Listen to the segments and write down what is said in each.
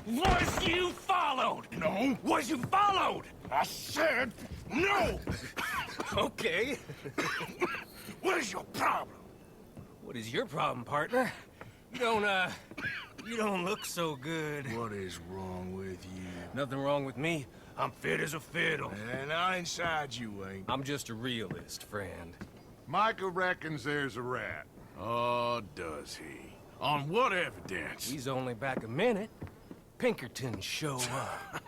Was you followed? No. Was you followed? I said no! Okay. What is your problem? What is your problem, partner? You don't look so good. What is wrong with you? Nothing wrong with me. I'm fit as a fiddle. And inside you ain't. I'm just a realist, friend. Micah reckons there's a rat. Oh, does he? On what evidence? He's only back a minute. Pinkerton show up.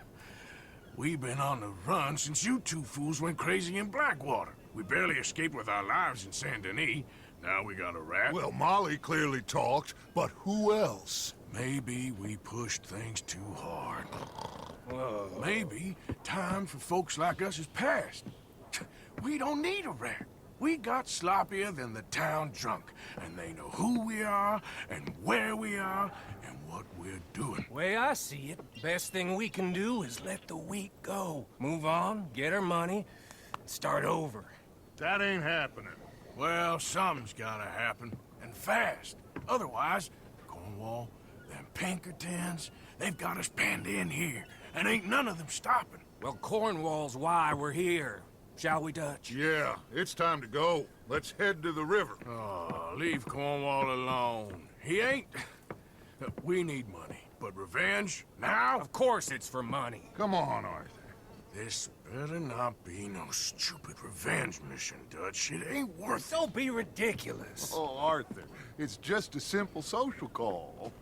We've been on the run since you two fools went crazy in Blackwater. We barely escaped with our lives in Saint Denis. Now we got a rat. Well, Molly clearly talked, but who else? Maybe we pushed things too hard. Whoa. Maybe time for folks like us is past. We don't need a rat. We got sloppier than the town drunk, and they know who we are, and where we are, and what we're doing. Way I see it, best thing we can do is let the week go. Move on, get our money, and start over. That ain't happening. Well, something's gotta happen, and fast. Otherwise, Cornwall, them Pinkertons, they've got us penned in here, and ain't none of them stopping. Well, Cornwall's why we're here. Shall we, Dutch? Yeah, it's time to go. Let's head to the river. Oh, leave Cornwall alone. He ain't... We need money, but revenge, now? Of course it's for money. Come on, Arthur. This better not be no stupid revenge mission, Dutch. It ain't worth it. Don't be ridiculous. Oh, Arthur, it's just a simple social call.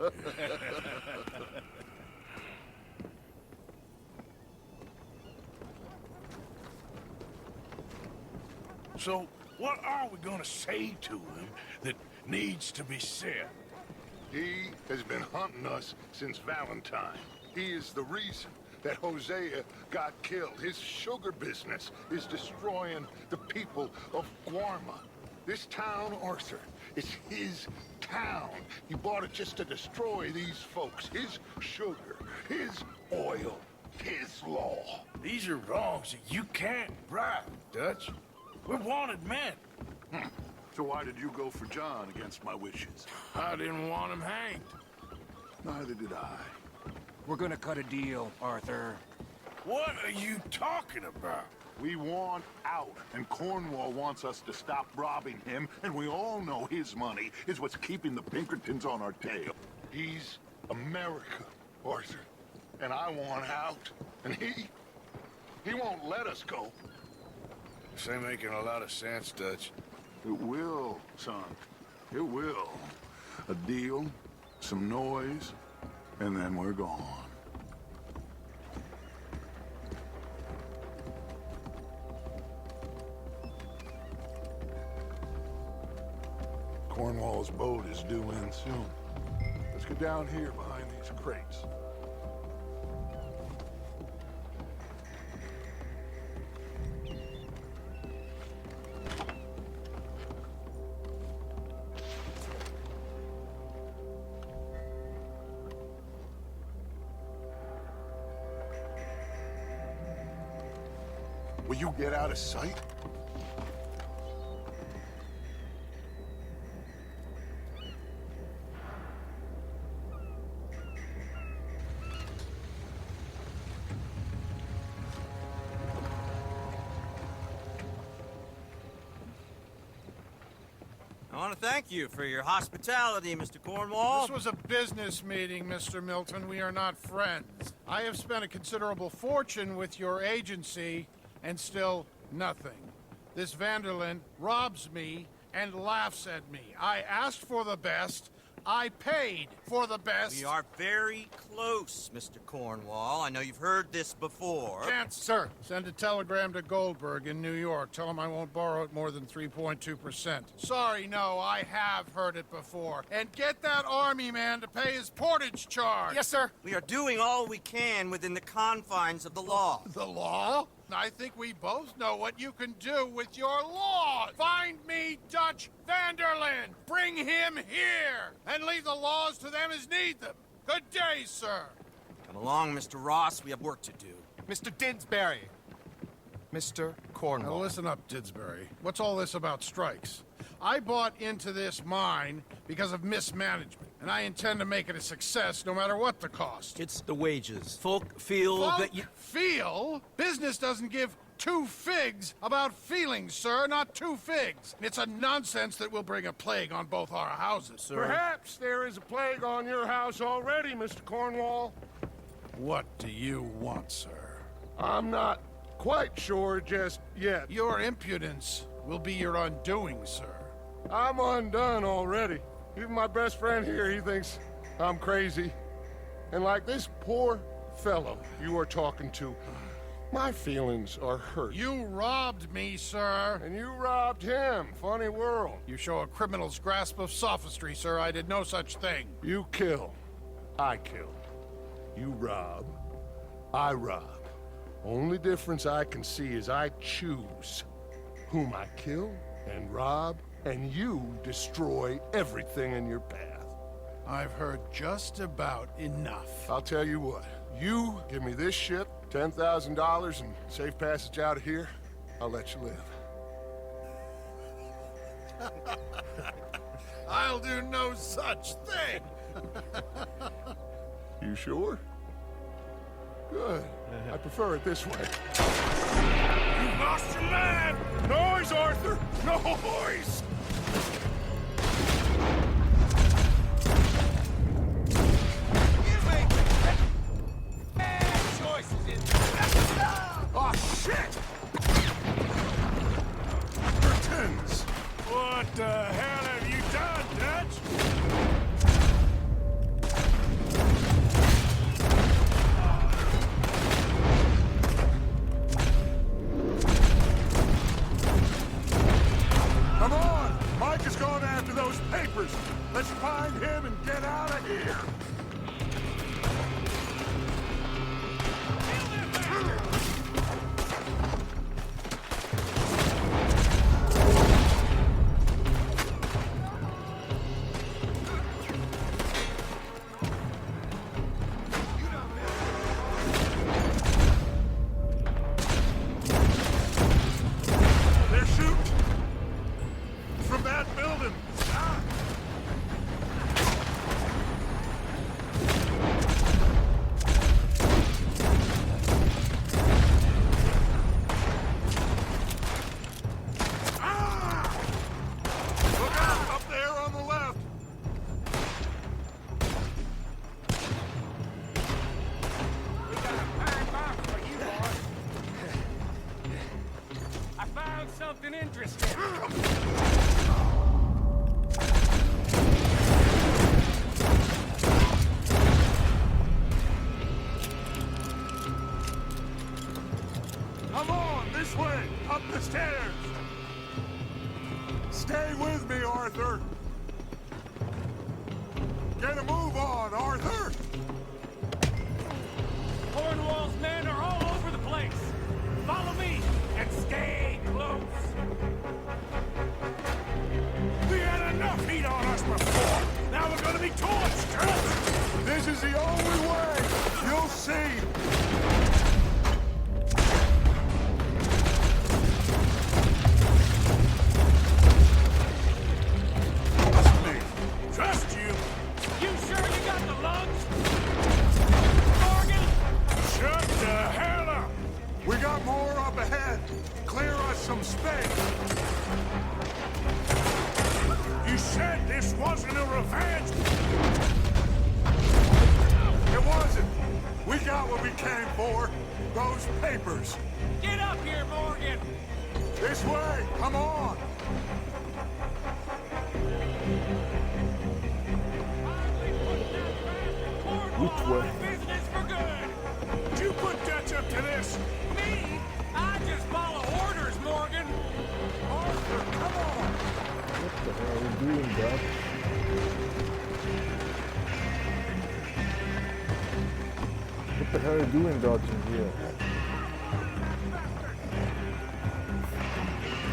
So, what are we gonna say to him that needs to be said? He has been hunting us since Valentine. He is the reason that Hosea got killed. His sugar business is destroying the people of Guarma. This town, Arthur, is his town. He bought it just to destroy these folks. His sugar, his oil, his law. These are wrongs that you can't right, Dutch. We're wanted men. So why did you go for John against my wishes? I didn't want him hanged. Neither did I. We're gonna cut a deal, Arthur. What are you talking about? We want out, and Cornwall wants us to stop robbing him, and we all know his money is what's keeping the Pinkertons on our tail. He's America, Arthur, and I want out, and he won't let us go. This ain't making a lot of sense, Dutch. It will, son. It will. A deal, some noise, and then we're gone. Cornwall's boat is due in soon. Let's get down here behind these crates. Will you get out of sight? I want to thank you for your hospitality, Mr. Cornwall. This was a business meeting, Mr. Milton. We are not friends. I have spent a considerable fortune with your agency, and still nothing. This Vanderlyn robs me and laughs at me. I asked for the best. I paid for the best. We are very close, Mr. Cornwall. I know you've heard this before. Can't, sir. Send a telegram to Goldberg in New York. Tell him I won't borrow it more than 3.2%. Sorry, no, I have heard it before. And get that army man to pay his portage charge. Yes, sir. We are doing all we can within the confines of the law. The law? I think we both know what you can do with your law. Find me Dutch Vanderlyn. Bring him here. And leave the laws to them as need them. Good day, sir. Come along, Mr. Ross. We have work to do. Mr. Didsbury. Mr. Cornwall. Now listen up, Didsbury. What's all this about strikes? I bought into this mine because of mismanagement. and I intend to make it a success no matter what the cost. It's the wages. Folk feel Folk that you... feel? Business doesn't give two figs about feelings, sir, not two figs. It's a nonsense that will bring a plague on both our houses, sir. Perhaps there is a plague on your house already, Mr. Cornwall. What do you want, sir? I'm not quite sure just yet. Your impudence will be your undoing, sir. I'm undone already. Even my best friend here, he thinks I'm crazy. And like this poor fellow you are talking to, my feelings are hurt. You robbed me, sir. And you robbed him. Funny world. You show a criminal's grasp of sophistry, sir. I did no such thing. You kill. I kill. You rob. I rob. Only difference I can see is I choose whom I kill and rob, and you destroy everything in your path. I've heard just about enough. I'll tell you what. You give me this ship, $10,000, and safe passage out of here, I'll let you live. I'll do no such thing. You sure? Good. I prefer it this way. You lost your man! Noise, Arthur! Noise! Oh, shit! Curtains! What the hell have you done, Dutch? Come on! Mike is going after those papers. Let's find him and get out of here. They're shooting from that building. Ah! Ah! Look out up there on the left. We got a fine box for you, boy. I found something interesting. Come on, this way, up the stairs. Stay with me, Arthur. Get a move on, Arthur. Cornwall's men are all over the place. Follow me and stay close. We had enough heat on us before. Now we're gonna be torched, huh? This is the only way. You'll see. Trust me. Trust you. You sure you got the lungs? Morgan? Shut the hell up. We got more up ahead. Clear us some space. You said this wasn't a revenge. It wasn't. We got what we came for. Those papers. Get up here, Morgan. This way. Come on. Which way? Business for good. Did you put Dutch up to this? Me? I just follow orders, Morgan. Arthur, come on. What the hell are you doing, Dutch? What the hell are you doing, Dutch, in here?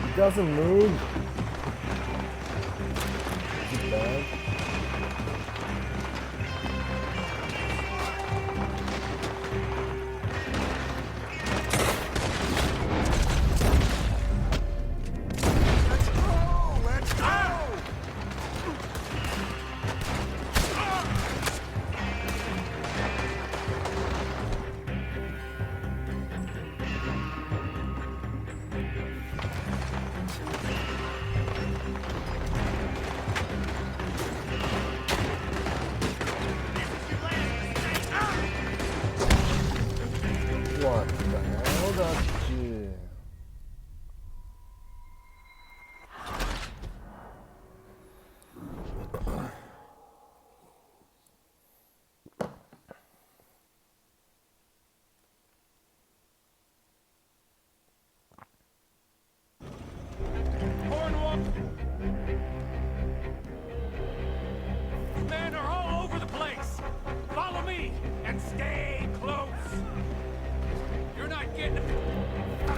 It doesn't move. Is it bad? Let's go. Let's go. 왔다. 나왔지. Cornwall! Men are all over the place! Follow me, and stay close! You're not getting...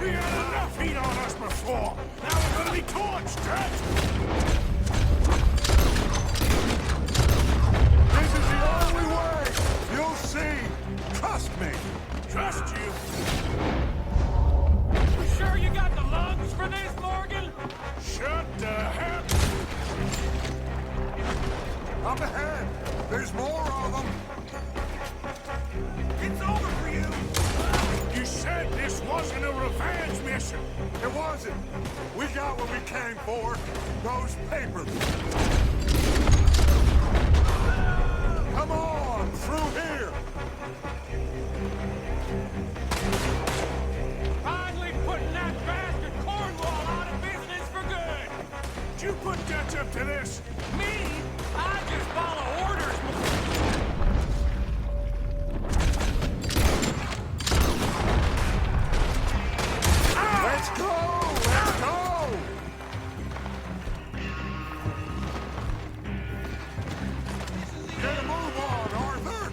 We had enough heat on us before. Now we're gonna be torched, Dad. This is the only way. You'll see. Trust me. Trust you. You sure you got the lungs for this, Morgan? Shut the hell. Up ahead. There's more of them. It's over for you. You said this wasn't a revenge mission. It wasn't. We got what we came for. Those papers. Come on, through here. Finally putting that bastard Cornwall out of business for good! Did you put Dutch up to this? Me? I just follow orders. Let's go! Let's go! Get a move on, Arthur!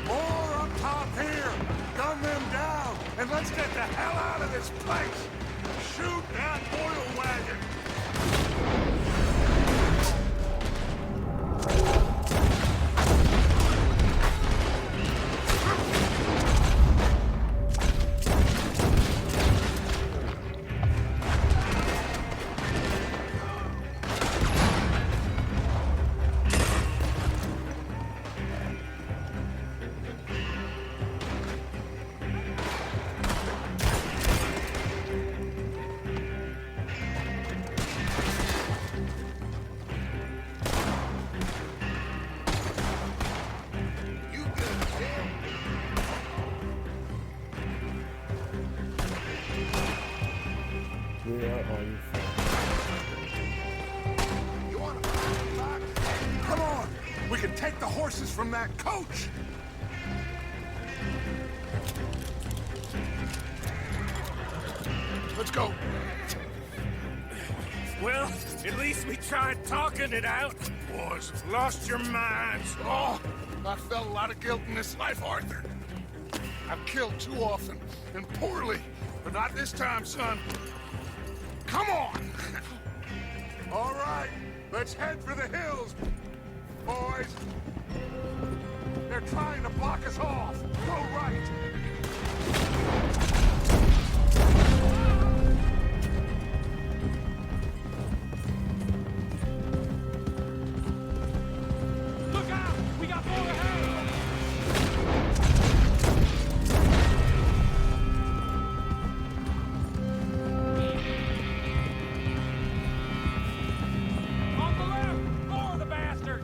More up top here! Gun them down, and let's get the hell out of this place! Shoot that oil wagon! Where are you from? You want to back? Come on! We can take the horses from that coach! Let's go. Well, at least we tried talking it out. Boys, lost your minds. Oh, I felt a lot of guilt in this life, Arthur. I've killed too often, and poorly. But not this time, son. Come on! All right, let's head for the hills, boys. They're trying to block us off. Go right. Look out! We got more ahead! On the left! More of the bastards!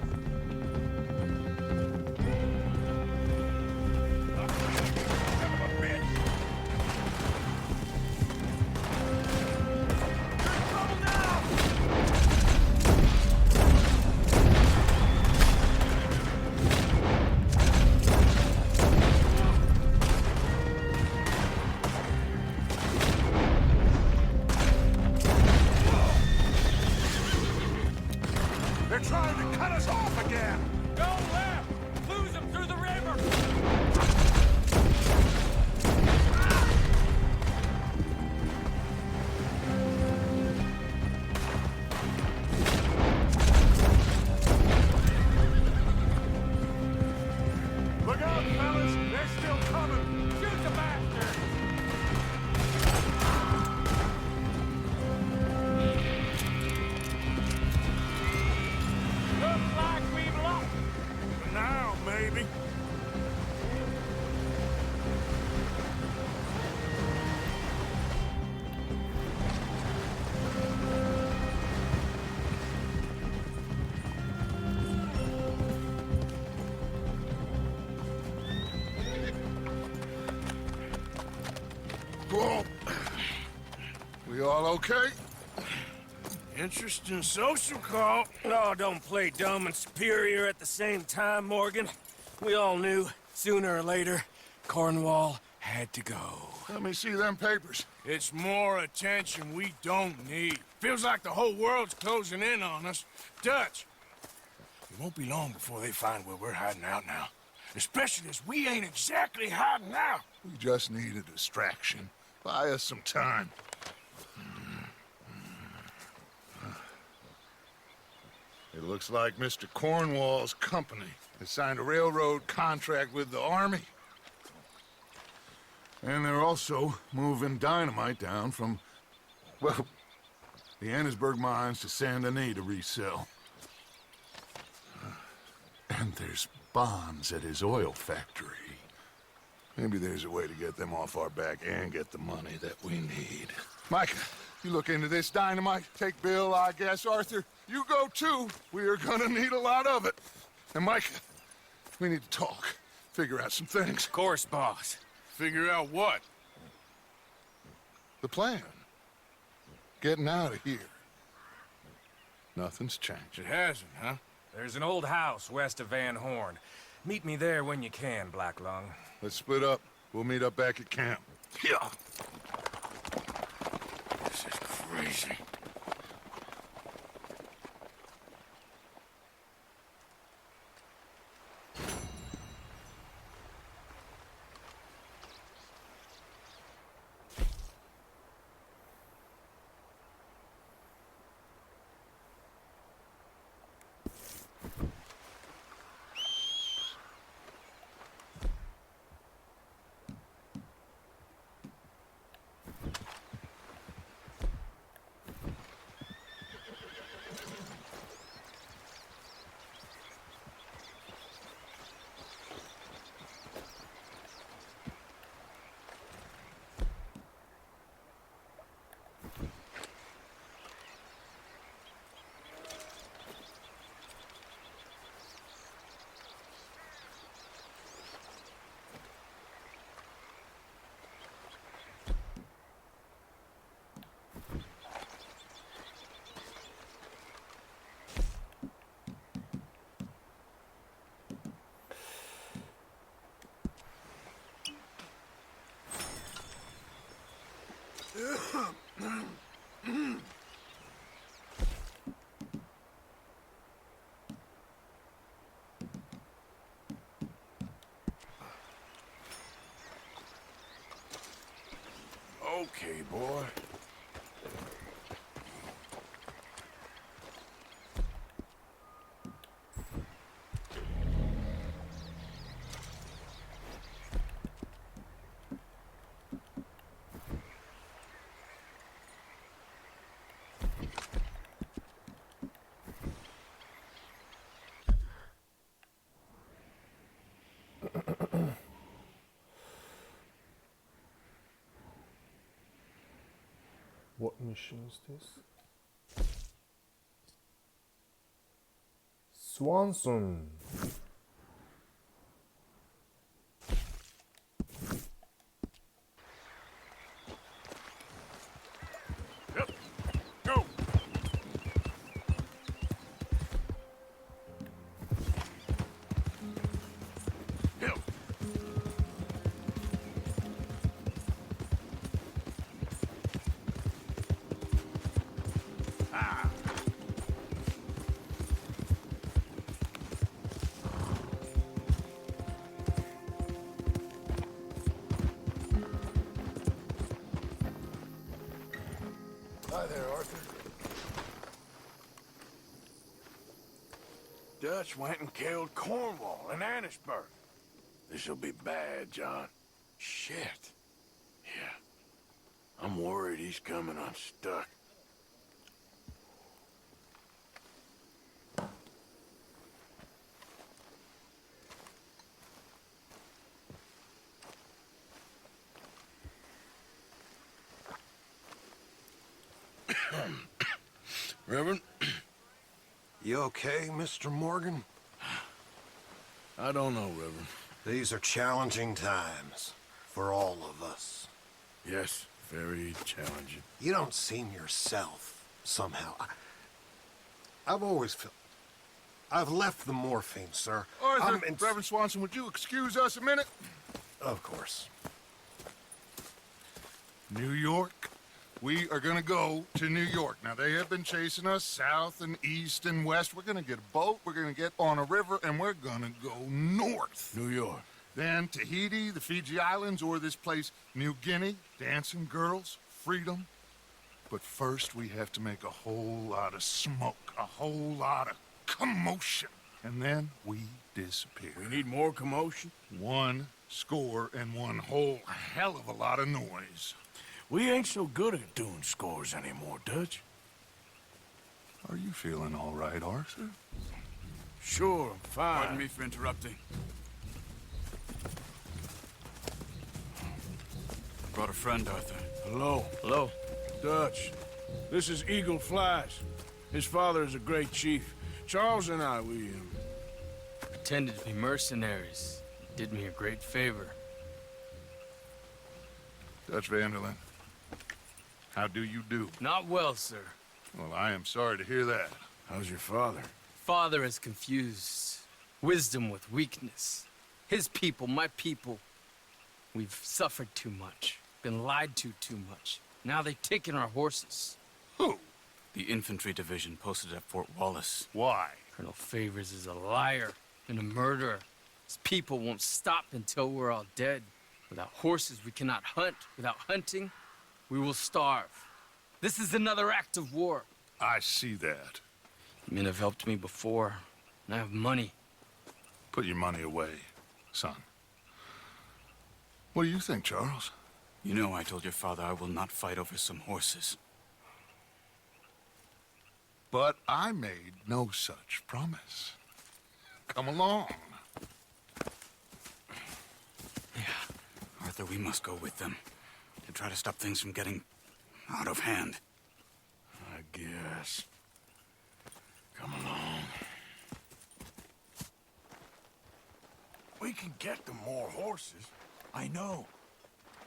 Whoa. We all okay? Interesting social call. Oh, don't play dumb and superior at the same time, Morgan. We all knew, sooner or later, Cornwall had to go. Let me see them papers. It's more attention we don't need. Feels like the whole world's closing in on us. Dutch, it won't be long before they find where we're hiding out now. Especially as we ain't exactly hiding out. We just need a distraction. Buy us some time. It looks like Mr. Cornwall's company has signed a railroad contract with the army. And they're also moving dynamite down from, well, the Annesburg mines to Saint Denis to resell. And there's bonds at his oil factory. Maybe there's a way to get them off our back and get the money that we need. Micah, you look into this dynamite. Take Bill, I guess. Arthur, you go too. We are gonna need a lot of it. And Micah, we need to talk. Figure out some things. Of course, boss. Figure out what? The plan. Getting out of here. Nothing's changed. It hasn't, huh? There's an old house west of Van Horn. Meet me there when you can, Black Lung. Let's split up. We'll meet up back at camp. Yeah. This is crazy. Okay, boy. What mission is this? Swanson. Yep. Go. Hill. Hi there, Arthur. Dutch went and killed Cornwall in Annesburg. This'll be bad, John. Shit. Yeah. I'm worried he's coming unstuck. Reverend? You okay, Mr. Morgan? I don't know, Reverend. These are challenging times for all of us. Yes, very challenging. You don't seem yourself, somehow. I've always felt... I've left the morphine, sir. Arthur, Reverend Swanson, would you excuse us a minute? Of course. New York. We are gonna go to New York. Now, they have been chasing us south and east and west. We're gonna get a boat, we're gonna get on a river, and we're gonna go north. New York. Then Tahiti, the Fiji Islands, or this place, New Guinea, dancing girls, freedom. But first, we have to make a whole lot of smoke, a whole lot of commotion. And then we disappear. We need more commotion. 1 score and 1 whole hell of a lot of noise. We ain't so good at doing scores anymore, Dutch. Are you feeling all right, Arthur? Sure, I'm fine. Pardon me for interrupting. Brought a friend, Arthur. Hello. Hello. Dutch. This is Eagle Flies. His father is a great chief. Charles and I, we Pretended to be mercenaries. Did me a great favor. Dutch Vanderlyn, how do you do? Not well, sir. Well, I am sorry to hear that. How's your father? Father has confused wisdom with weakness. His people, my people, we've suffered too much. Been lied to too much. Now they've taken our horses. Who? The infantry division posted at Fort Wallace. Why? Colonel Favors is a liar and a murderer. His people won't stop until we're all dead. Without horses, we cannot hunt. Without hunting, we will starve. This is another act of war. I see that. Men have helped me before, and I have money. Put your money away, son. What do you think, Charles? You know I told your father I will not fight over some horses. But I made no such promise. Come along. Arthur, we must go with them to try to stop things from getting out of hand. I guess. Come along. We can get them more horses. I know.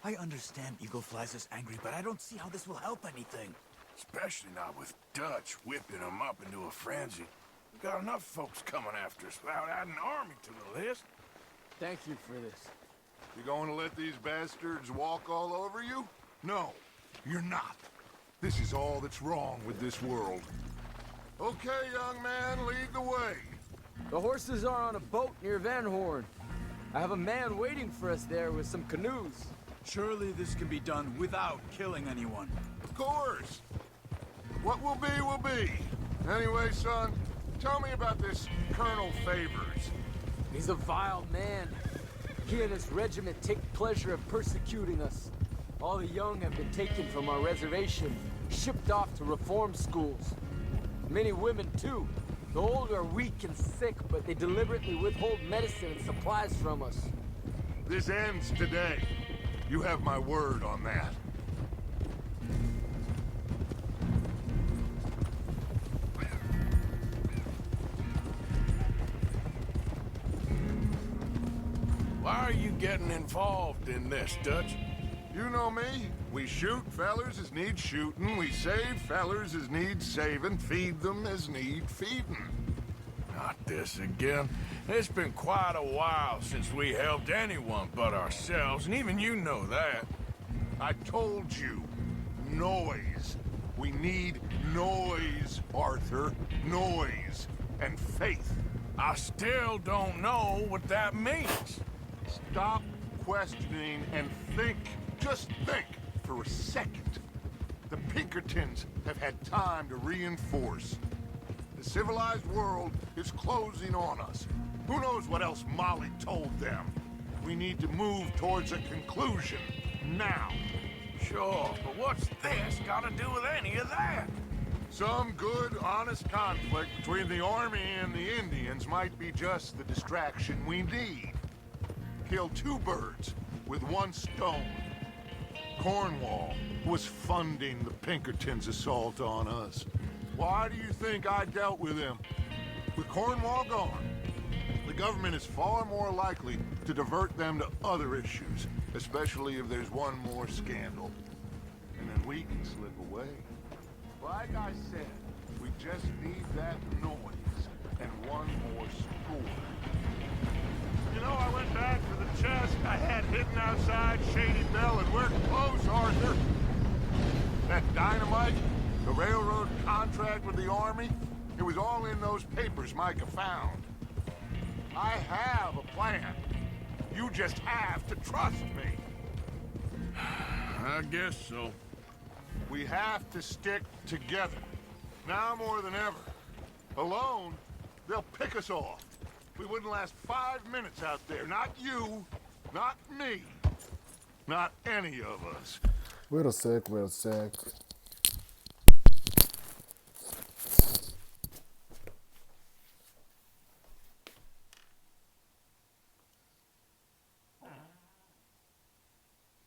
I understand Eagle Flies is angry, but I don't see how this will help anything. Especially not with Dutch whipping them up into a frenzy. We got enough folks coming after us without adding an army to the list. Thank you for this. You going to let these bastards walk all over you? No, you're not. This is all that's wrong with this world. Okay, young man, lead the way. The horses are on a boat near Van Horn. I have a man waiting for us there with some canoes. Surely this can be done without killing anyone. Of course. What will be, will be. Anyway, son, tell me about this Colonel Favors. He's a vile man. He and his regiment take pleasure in persecuting us. All the young have been taken from our reservation, shipped off to reform schools. Many women, too. The old are weak and sick, but they deliberately withhold medicine and supplies from us. This ends today. You have my word on that. Why are you getting involved in this, Dutch? You know me. We shoot fellers as need shooting. We save fellers as need saving. Feed them as need feeding. Not this again. It's been quite a while since we helped anyone but ourselves, and even you know that. I told you. Noise. We need noise, Arthur. Noise. And faith. I still don't know what that means. Stop questioning and think. Just think for a second. The Pinkertons have had time to reinforce. The civilized world is closing on us. Who knows what else Molly told them? We need to move towards a conclusion. Now. Sure, but what's this got to do with any of that? Some good, honest conflict between the army and the Indians might be just the distraction we need. Kill two birds with one stone. Cornwall was funding the Pinkertons' assault on us. Why do you think I dealt with him? With Cornwall gone, the government is far more likely to divert them to other issues, Especially if there's one more scandal. And then we can slip away. Like I said, we just need that noise and one more score. You know, I went back for the chest I had hidden outside Shady Belle, and we're close, Arthur. That dynamite, the railroad contract with the Army, it was all in those papers Micah found. I have a plan. You just have to trust me. I guess so. We have to stick together. Now more than ever. Alone, they'll pick us off. We wouldn't last 5 minutes out there. Not you, not me, not any of us. Wait a sec, wait a sec.